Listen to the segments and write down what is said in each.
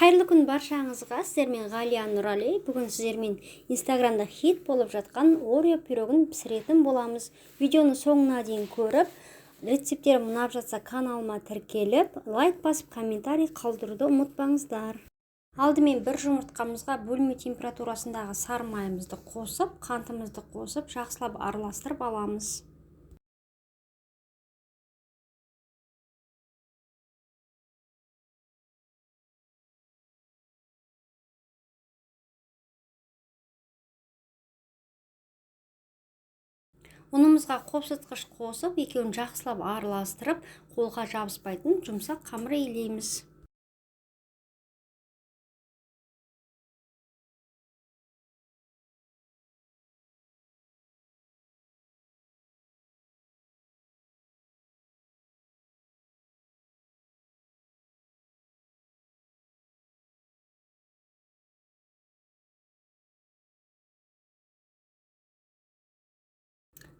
Қайырлы күн баршаңызға. Сіздермен Ғалия Нұрали. Бүгін сіздермен Инстаграмда хит болып жатқан Орео пирогын пісіретін боламыз. Видеоны соңына дейін көріп, рецептерім ұнап жатса каналыма тіркеліп, лайк басып, комментарий қалдыруды ұмытпаңыздар. Алдымен бір жұмыртқамызға бөлме температурасындағы сары майымызды қосып, қантымызды қосып, жақсылап араластырып аламыз. Ұнымызға қопсытқыш қосып, екеуін жақсылап араластырып, қолға жабыспайтын жұмсақ қамыр илейміз.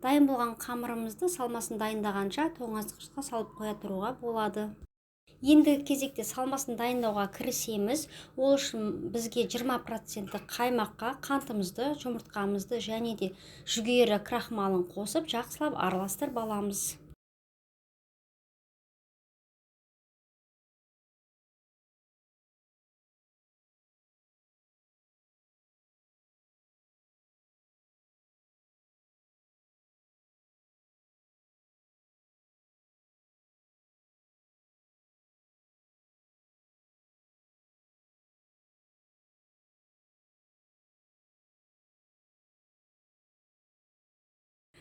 Дайын болған қамырымызды салмасын дайындағанша тоңазытқышқа салып қоя тұруға болады. Ендігі кезекте салмасын дайындауға кірісеміз. Ол үшін бізге 20% қаймаққа қантымызды, жұмыртқамызды және де жүгері крахмалын қосып, жақсылап араластырып аламыз.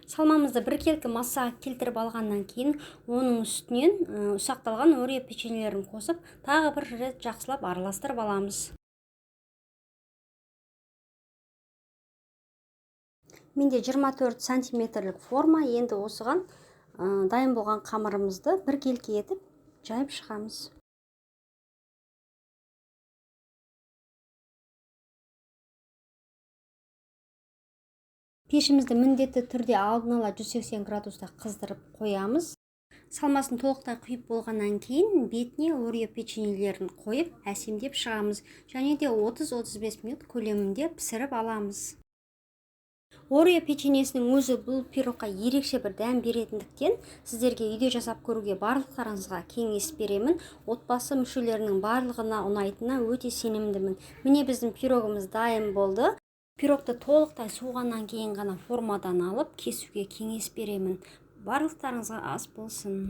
Салмамызды біркелкі массаға келтіріп алғаннан кейін, оның үстінен ұсақталған Орео печеньелерін қосып, тағы бір рет жақсылап араластырып аламыз. Менде 24 сантиметрлік форма. Енді осыған дайын болған қамырымызды біркелкі етіп жайып шығамыз. Пешімізді міндетті түрде алдын ала 180 градуста қыздырып қоямыз. Салмасын толықтай құйып болғаннан кейін бетіне Орео печеньелерін қойып әсемдеп шығамыз. Және де 30-35 минут көлемінде пісіріп аламыз. Орео печеньесінің өзі бұл пирогқа ерекше бір дәм беретіндіктен сіздерге үйде жасап көруге барлықтарыңызға кеңес беремін. Отбасы мүшелерінің барлығына ұнайтынына өте сенімдімін. Міне біздің пирогымыз дайын болды. Пирогты толықтай суығаннан кейін ғана формадан алып кесуге кеңес беремін. Барлықтарыңызға ас болсын.